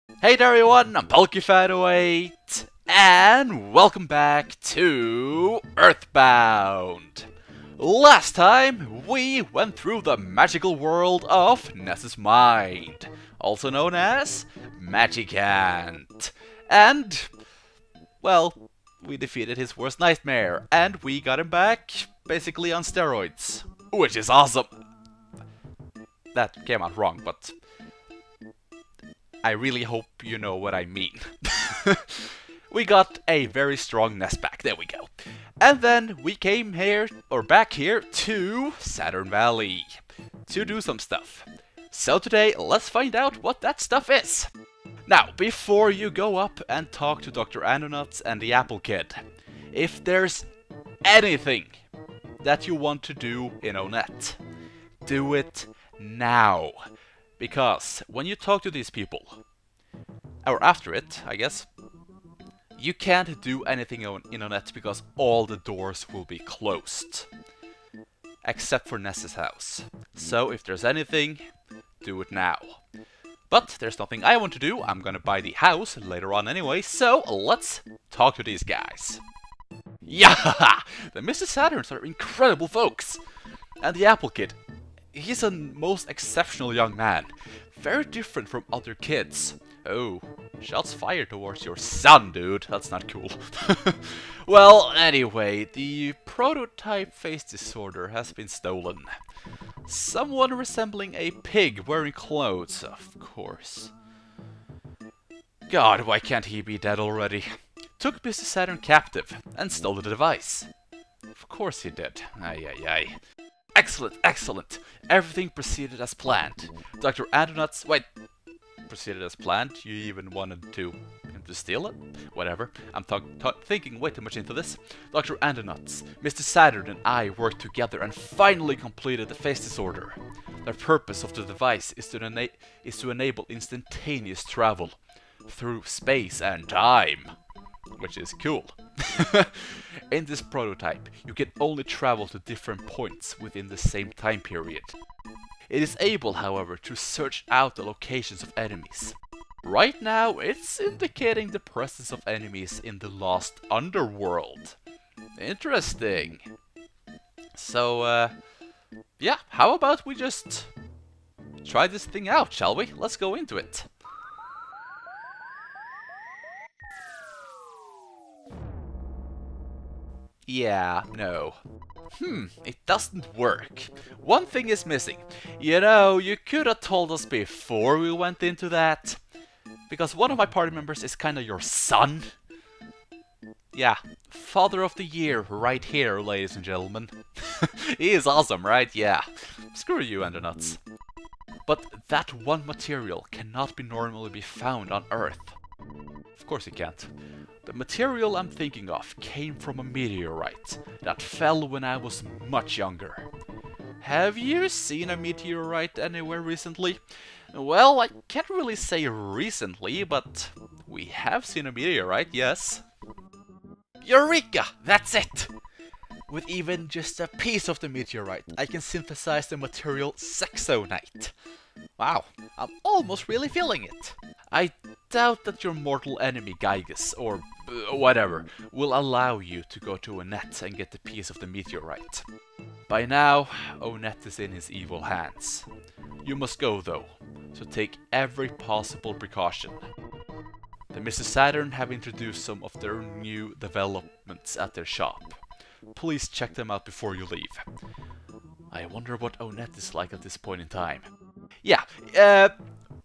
Hey there everyone, I'm PokeFan08, and welcome back to Earthbound! Last time, we went through the magical world of Ness's mind, also known as Magicant. And, well, we defeated his worst nightmare, and we got him back, basically on steroids, which is awesome! That came out wrong, but I really hope you know what I mean. We got a very strong nest back, there we go. And then we came here, or back here, to Saturn Valley to do some stuff. So today, let's find out what that stuff is. Now, before you go up and talk to Dr. Andonuts and the Apple Kid, if there's anything that you want to do in Onet, do it now. Because when you talk to these people, or after it, I guess, you can't do anything in Onet because all the doors will be closed. Except for Ness's house. So if there's anything, do it now. But there's nothing I want to do, I'm gonna buy the house later on anyway, so let's talk to these guys. Yeah! The Mr. Saturns are incredible folks! And the Apple Kid, he's a most exceptional young man. Very different from other kids. Oh, shots fired towards your son, dude. That's not cool. Well, anyway, the prototype face disorder has been stolen. Someone resembling a pig wearing clothes, of course. God, why can't he be dead already? Took Mr. Saturn captive and stole the device. Of course he did. Ay, ay, ay. Excellent, excellent. Everything proceeded as planned. Dr. Andonuts... Wait. Proceeded as planned? You even wanted to steal it? Whatever. I'm thinking way too much into this. Dr. Andonuts, Mr. Saturn and I worked together and finally completed the face disorder. The purpose of the device is to enable instantaneous travel through space and time. Which is cool. In this prototype, you can only travel to different points within the same time period. It is able, however, to search out the locations of enemies. Right now, it's indicating the presence of enemies in the lost underworld. Interesting. So, yeah, how about we just try this thing out, shall we? Let's go into it. Yeah, no. It doesn't work. One thing is missing. You know, you could have told us before we went into that. Because one of my party members is kinda your son. Yeah, Father of the Year right here, ladies and gentlemen. He is awesome, right? Yeah. Screw you, Endernuts. But that one material cannot normally be found on Earth. Of course it can't. The material I'm thinking of came from a meteorite that fell when I was much younger. Have you seen a meteorite anywhere recently? Well, I can't really say recently, but we have seen a meteorite, yes. Eureka! That's it! With even just a piece of the meteorite, I can synthesize the material Sexonite. Wow, I'm almost really feeling it. I doubt that your mortal enemy Gygus, or whatever, will allow you to go to Onet and get the piece of the meteorite. By now, Onet is in his evil hands. You must go though, so take every possible precaution. The Mr. Saturn have introduced some of their new developments at their shop. Please check them out before you leave. I wonder what Onet is like at this point in time. Yeah,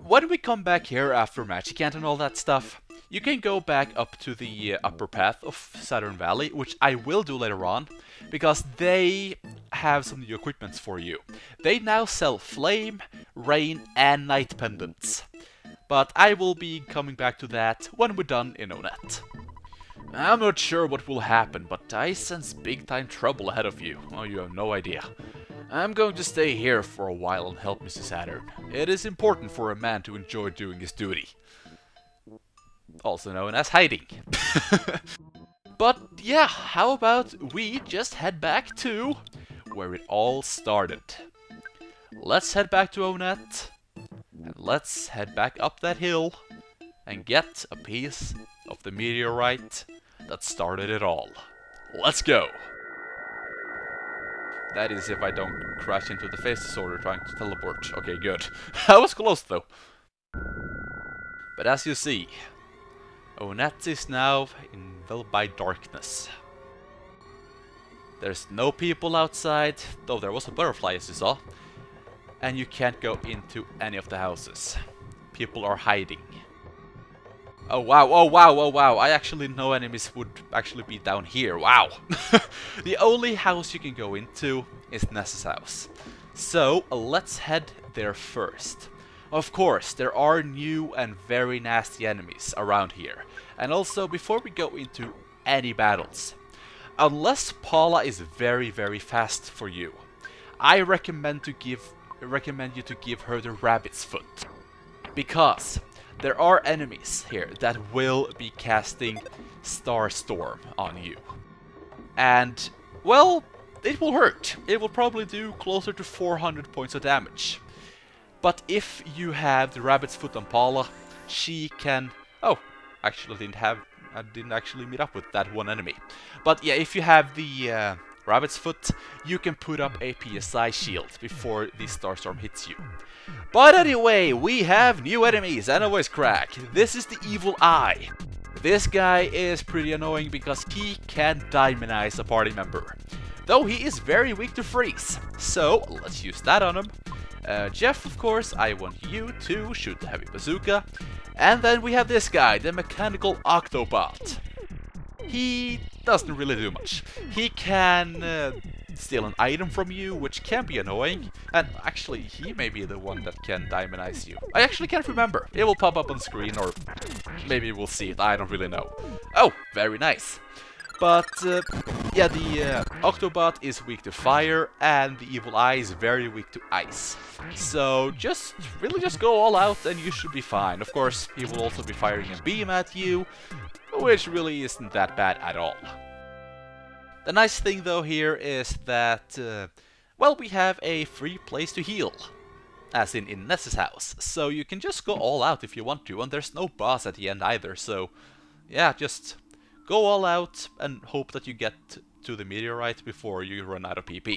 when we come back here after Magicant and all that stuff, you can go back up to the upper path of Saturn Valley, which I will do later on, because they have some new equipments for you. They now sell Flame, Rain, and Night Pendants. But I will be coming back to that when we're done in Onet. I'm not sure what will happen, but I sense big time trouble ahead of you. Oh, you have no idea. I'm going to stay here for a while and help Mr. Saturn. It is important for a man to enjoy doing his duty. Also known as hiding. But yeah, how about we just head back to where it all started. Let's head back to Onet, and let's head back up that hill and get a piece of the meteorite that started it all. Let's go! That is if I don't crash into the phase disorder trying to teleport. Okay, good. I was close though. But as you see, Onett is now enveloped by darkness. There's no people outside, though there was a butterfly as you saw. And you can't go into any of the houses. People are hiding. Oh wow, oh wow, oh wow, I actually know enemies would actually be down here, wow! The only house you can go into is Ness's house. So, let's head there first. Of course, there are new and very nasty enemies around here. And also, before we go into any battles, unless Paula is very, very fast for you, I recommend you to give her the rabbit's foot. Because there are enemies here that will be casting Starstorm on you. And, well, it will hurt. It will probably do closer to 400 points of damage. But if you have the rabbit's foot on Paula, she can... Oh, actually I didn't actually meet up with that one enemy. But yeah, if you have the rabbit's foot, you can put up a PSI shield before the Starstorm hits you. But anyway, we have new enemies and a voice crack. This is the Evil Eye. This guy is pretty annoying because he can diamondize a party member. Though he is very weak to freeze. So, let's use that on him. Jeff, of course, I want you to shoot the heavy bazooka. And then we have this guy, the mechanical Octobot. He doesn't really do much. He can steal an item from you, which can be annoying. And actually, he may be the one that can diamondize you. I actually can't remember. It will pop up on screen, or maybe we'll see it. I don't really know. Oh, very nice. But, yeah, the Octobot is weak to fire, and the Evil Eye is very weak to ice. So, really just go all out and you should be fine. Of course, he will also be firing a beam at you, which really isn't that bad at all. The nice thing though here is that, well, we have a free place to heal. As in Ness's house. So you can just go all out if you want to, and there's no boss at the end either, so yeah, just go all out and hope that you get to the meteorite before you run out of PP.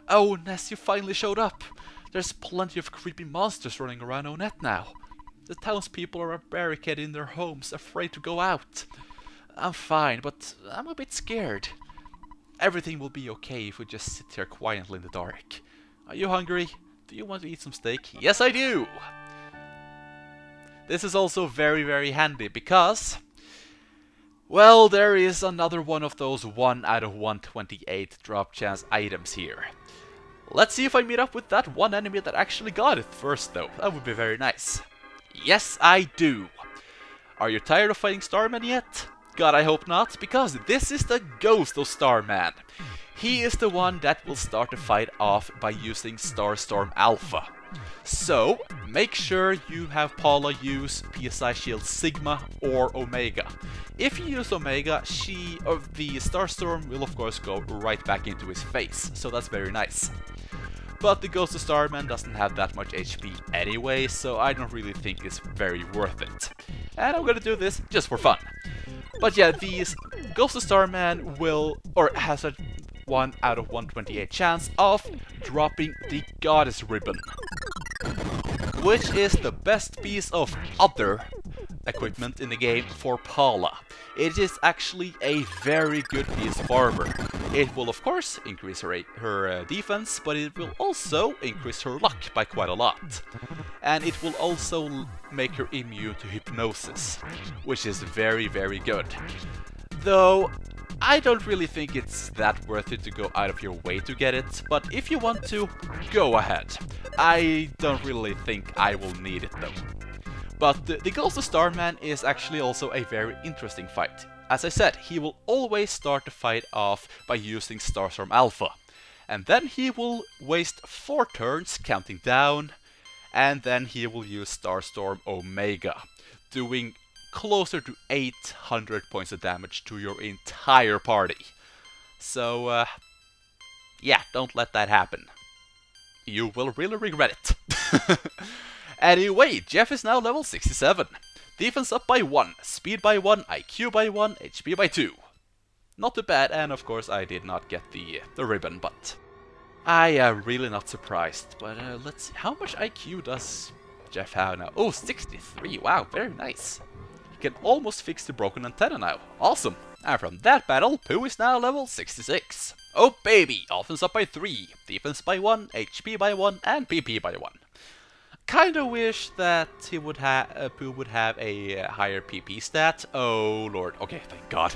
Oh, Ness, you finally showed up! There's plenty of creepy monsters running around Onett now. The townspeople are barricaded in their homes, afraid to go out. I'm fine, but I'm a bit scared. Everything will be okay if we just sit here quietly in the dark. Are you hungry? Do you want to eat some steak? Yes, I do! This is also very, very handy because... well, there is another one of those 1 out of 128 drop chance items here. Let's see if I meet up with that one enemy that actually got it first though. That would be very nice. Yes, I do. Are you tired of fighting Starman yet? God, I hope not, because this is the ghost of Starman. He is the one that will start the fight off by using Starstorm Alpha. So, make sure you have Paula use PSI Shield Sigma or Omega. If you use Omega, the Starstorm will of course go right back into his face, so that's very nice. But the Ghost of Starman doesn't have that much HP anyway, so I don't really think it's very worth it. And I'm gonna do this just for fun. But yeah, the Ghost of Starman has a 1 out of 128 chance of dropping the Goddess Ribbon, which is the best piece of other equipment in the game for Paula. It is actually a very good piece of armor. It will of course increase her defense, but it will also increase her luck by quite a lot. And it will also make her immune to hypnosis, which is very, very good. Though, I don't really think it's that worth it to go out of your way to get it, but if you want to, go ahead. I don't really think I will need it though. But the Ghost of Starman is actually also a very interesting fight. As I said, he will always start the fight off by using Starstorm Alpha. And then he will waste 4 turns counting down, and then he will use Starstorm Omega, doing closer to 800 points of damage to your entire party. So, yeah, don't let that happen. You will really regret it. Anyway, Jeff is now level 67. Defense up by 1, speed by 1, IQ by 1, HP by 2. Not too bad, and of course I did not get the ribbon, but I am really not surprised. But let's see, how much IQ does Jeff have now? Oh, 63, wow, very nice. He can almost fix the broken antenna now, awesome. And from that battle, Pooh is now level 66. Oh baby, offense up by 3, defense by 1, HP by 1, and PP by 1. Kinda wish that he would have Pooh would have a higher PP stat. Oh lord, okay, thank god.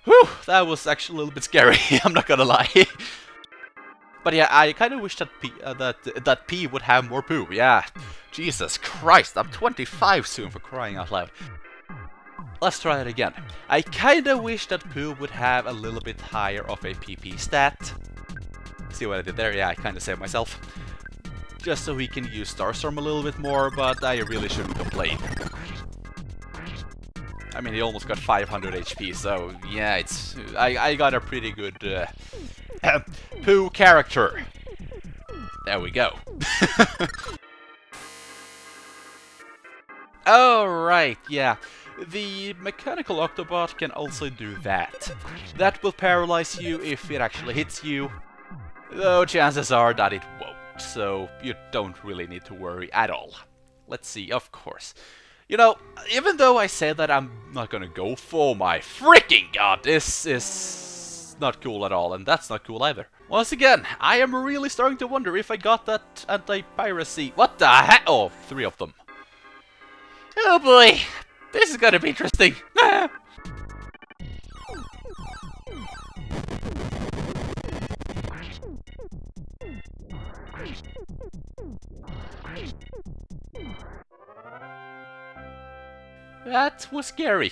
Whew, that was actually a little bit scary, I'm not gonna lie. But yeah, I kinda wish that P would have more Pooh, yeah. Jesus Christ, I'm 25 soon, for crying out loud. Let's try it again. I kinda wish that Pooh would have a little bit higher of a PP stat. See what I did there? Yeah, I kinda saved myself. Just so he can use Starstorm a little bit more, but I really shouldn't complain. I mean, he almost got 500 HP, so yeah, it's I got a pretty good Pooh character. There we go. Alright, yeah. The mechanical Octobot can also do that. That will paralyze you if it actually hits you, though chances are that it won't. So you don't really need to worry at all. Let's see, of course. You know, even though I said that I'm not gonna go for my freaking god, this is not cool at all, and that's not cool either. Once again, I am really starting to wonder if I got that anti-piracy. What the heck? Oh, 3 of them. Oh boy, this is gonna be interesting. That was scary.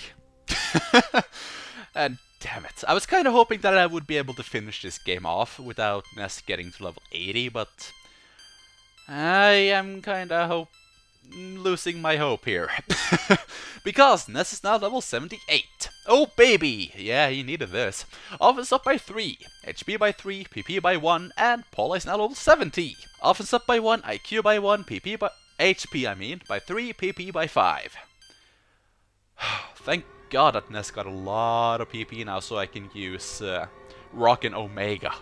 And damn it. I was kind of hoping that I would be able to finish this game off without Ness getting to level 80, but I am kind of losing my hope here. Because Ness is now level 78. Oh baby! Yeah, he needed this. Offense up by 3, HP by 3, PP by 1, and Paula is now level 70. Offense up by 1, IQ by 1, PP by... HP, I mean, by 3, PP by 5. Thank god that Ness got a lot of PP now, so I can use Rockin' Omega.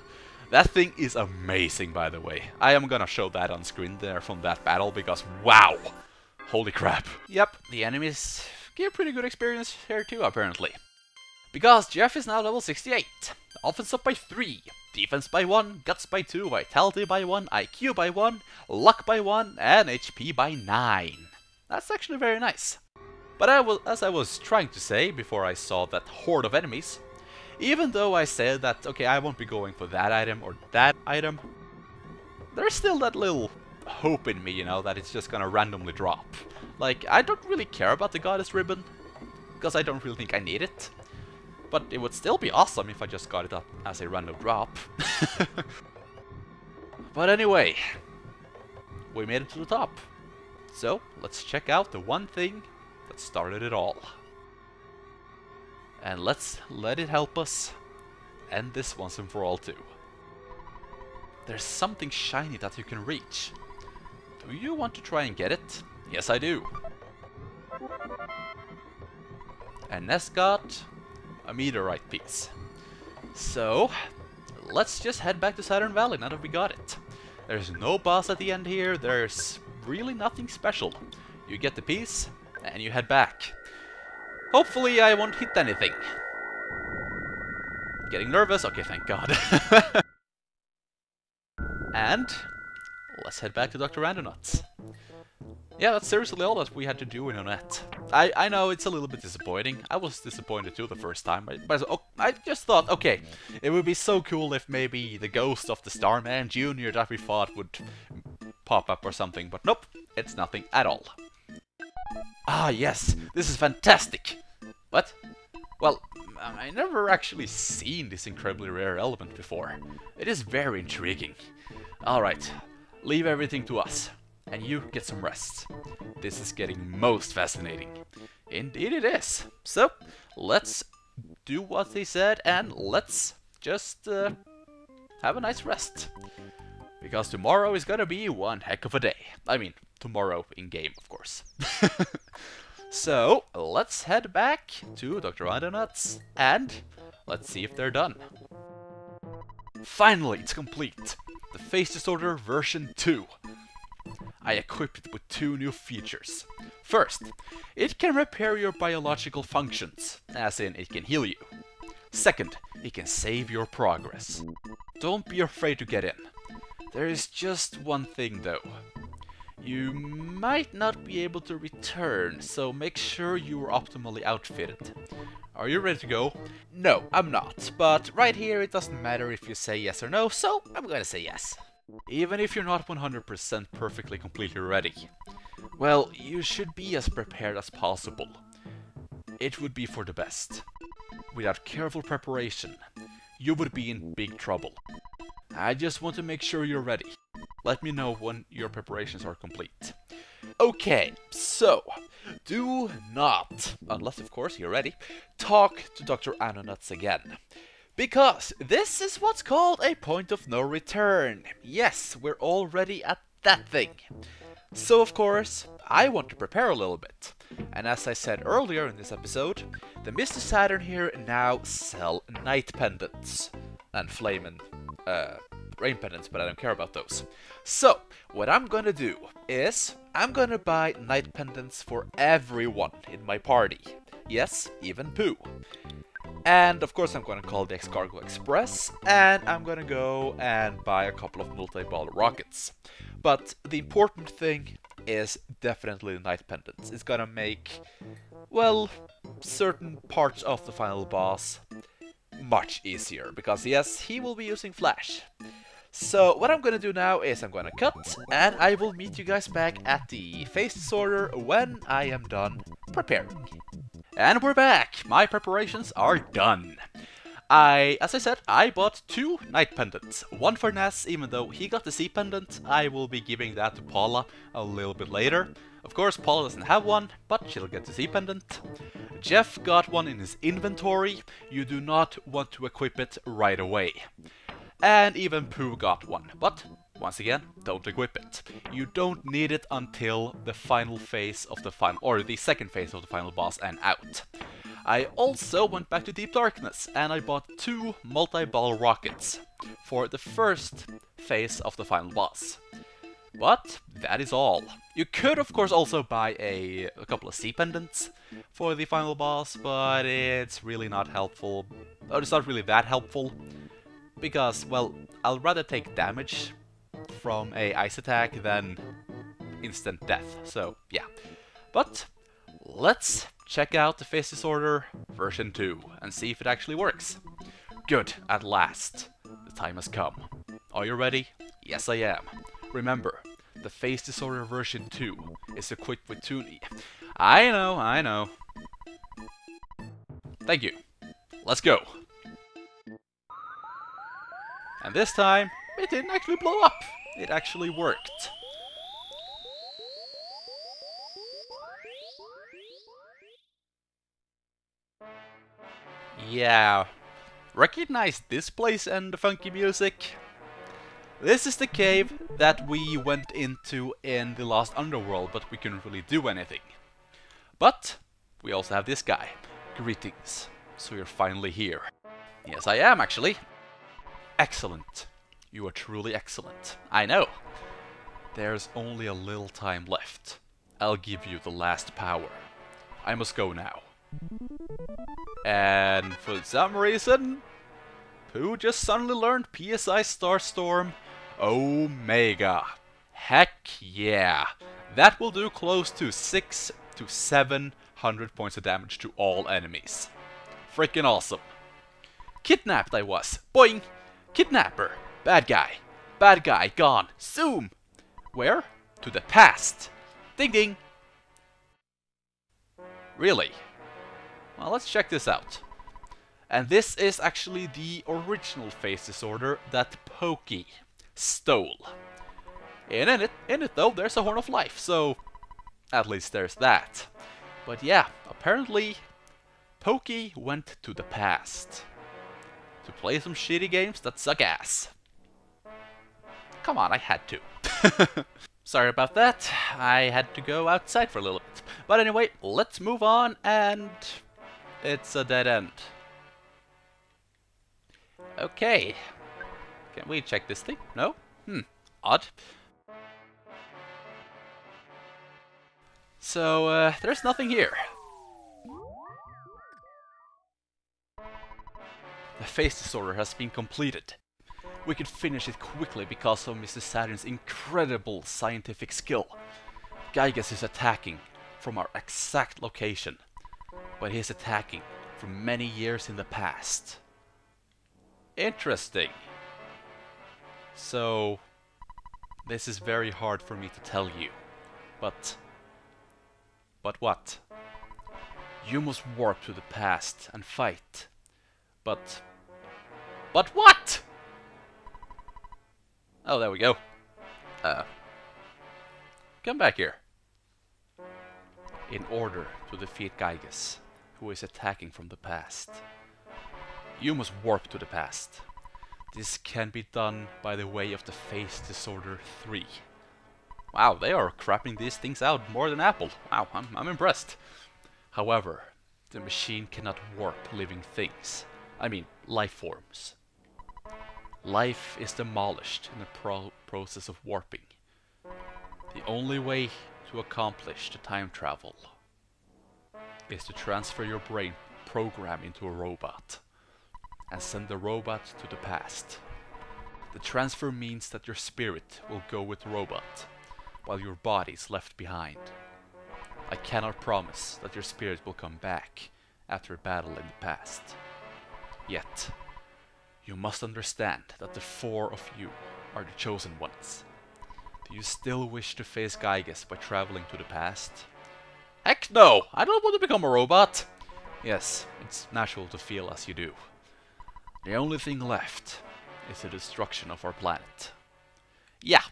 That thing is amazing, by the way. I am gonna show that on screen there from that battle, because wow! Holy crap. Yep, the enemies give pretty good experience here too, apparently. Because Jeff is now level 68. Offense up by 3, defense by 1, guts by 2, vitality by 1, IQ by 1, luck by 1, and HP by 9. That's actually very nice. But as I was trying to say before I saw that horde of enemies, even though I said that, okay, I won't be going for that item or that item, there's still that little hope in me, you know, that it's just gonna randomly drop. Like, I don't really care about the Goddess Ribbon, because I don't really think I need it. But it would still be awesome if I just got it up as a random drop. But anyway, we made it to the top. So, let's check out the one thing that started it all. And let's let it help us end this once and for all too. There's something shiny that you can reach. Do you want to try and get it? Yes, I do. And Ness got a meteorite piece. So, let's just head back to Saturn Valley now that we got it. There's no boss at the end here, there's really nothing special. You get the piece, and you head back. Hopefully I won't hit anything. Getting nervous? Okay, thank god. And let's head back to Dr. Randonauts. Yeah, that's seriously all that we had to do in Onett. I know it's a little bit disappointing. I was disappointed too the first time. But I just thought, okay, it would be so cool if maybe the ghost of the Starman Jr. that we thought would pop up or something. But nope, it's nothing at all. Ah, yes, this is fantastic. What? Well, I never actually seen this incredibly rare element before. It is very intriguing. Alright, leave everything to us. And you get some rest. This is getting most fascinating. Indeed it is. So, let's do what they said and let's just have a nice rest. Because tomorrow is gonna be one heck of a day. I mean, tomorrow in game, of course. So, let's head back to Dr. Undernuts, and let's see if they're done. Finally, it's complete! The Face Disorder version 2. I equipped it with 2 new features. First, it can repair your biological functions, as in it can heal you. Second, it can save your progress. Don't be afraid to get in. There is just one thing though. You might not be able to return, so make sure you are optimally outfitted. Are you ready to go? No, I'm not, but right here it doesn't matter if you say yes or no, so I'm gonna say yes. Even if you're not 100% perfectly completely ready. Well, you should be as prepared as possible. It would be for the best. Without careful preparation, you would be in big trouble. I just want to make sure you're ready. Let me know when your preparations are complete. Okay, so, do not, unless of course you're ready, talk to Dr. Undernuts again. Because this is what's called a point of no return. Yes, we're already at that thing. So of course, I want to prepare a little bit. And as I said earlier in this episode, the Mr. Saturn here now sell night pendants. And flame and rain pendants, but I don't care about those. So, what I'm gonna do is, I'm gonna buy night pendants for everyone in my party. Yes, even Pooh. And of course I'm gonna call the X-Cargo Express, and I'm gonna go and buy a couple of multi-ball rockets. But the important thing is definitely the night pendants. It's gonna make, well, certain parts of the final boss much easier, because yes, he will be using Flash. So what I'm gonna do now is I'm gonna cut, and I will meet you guys back at the Face Disorder when I am done preparing. And we're back! My preparations are done. As I said, I bought 2 night pendants. One for Ness, even though he got the C pendant, I will be giving that to Paula a little bit later. Of course, Paula doesn't have one, but she'll get the C pendant. Jeff got one in his inventory. You do not want to equip it right away. And even Pooh got one, but once again, don't equip it. You don't need it until the final phase of the final, or the second phase of the final boss and out. I also went back to Deep Darkness and I bought 2 multi-ball rockets for the first phase of the final boss. But that is all. You could of course also buy a couple of C pendants for the final boss, but it's really not helpful. Or it's not really that helpful. Because, well, I'll rather take damage from a ice attack than instant death, so yeah. But let's check out the Face Disorder version 2 and see if it actually works. Good, at last. The time has come. Are you ready? Yes, I am. Remember, the Face Disorder version 2 is equipped with 2... I know. Thank you. Let's go. And this time, it didn't actually blow up. It actually worked. Yeah. Recognize this place and the funky music? This is the cave that we went into in the Lost Underworld, but we couldn't really do anything. But we also have this guy. Greetings. So you're finally here. Yes, I am actually. Excellent. You are truly excellent. I know. There's only a little time left. I'll give you the last power. I must go now. And for some reason, Pooh just suddenly learned PSI Starstorm Omega. Heck yeah. That will do close to 600 to 700 points of damage to all enemies. Freaking awesome. Kidnapped I was. Boing! Kidnapper. Bad guy. Bad guy gone. Zoom! Where? To the past. Ding ding! Really? Well, let's check this out. And this is actually the original Face Disorder that Pokey stole. In it though, there's a Horn of Life, so at least there's that. But yeah, apparently Pokey went to the past to play some shitty games that suck ass. Come on, I had to. Sorry about that. I had to go outside for a little bit. But anyway, let's move on, and it's a dead end. Okay. Can we check this thing? No? Odd. So, there's nothing here. The phase disorder has been completed. We could finish it quickly because of Mr. Saturn's incredible scientific skill. Gygas is attacking from our exact location, but he is attacking from many years in the past. Interesting. So, this is very hard for me to tell you, but what? You must warp to the past and fight. But what? Oh, there we go. Come back here. In order to defeat Gygas, who is attacking from the past, you must warp to the past. This can be done by the way of the Phase Disorder 3. Wow, they are crapping these things out more than Apple. Wow, I'm impressed. However, the machine cannot warp living things. I mean, life forms. Life is demolished in the process of warping. The only way to accomplish the time travel is to transfer your brain program into a robot and send the robot to the past. The transfer means that your spirit will go with the robot, while your body is left behind. I cannot promise that your spirit will come back after a battle in the past. Yet, you must understand that the 4 of you are the chosen ones. Do you still wish to face Gygas by traveling to the past? Heck no! I don't want to become a robot! Yes, it's natural to feel as you do. The only thing left is the destruction of our planet. Yeah,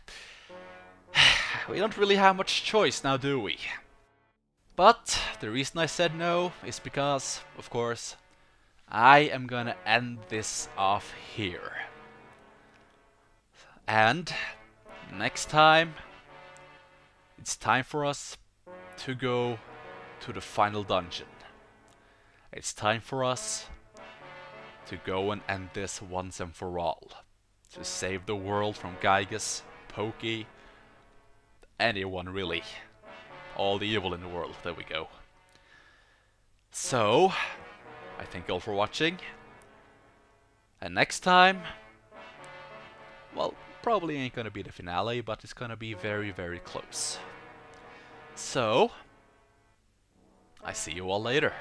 we don't really have much choice now, do we? But the reason I said no is because, of course, I am gonna end this off here. And next time, it's time for us to go to the final dungeon. It's time for us to go and end this once and for all. To save the world from Gygas, Pokey, anyone really. All the evil in the world. There we go. So, I thank you all for watching. And next time, well, probably ain't gonna be the finale, but it's gonna be very, very close. So, I see you all later.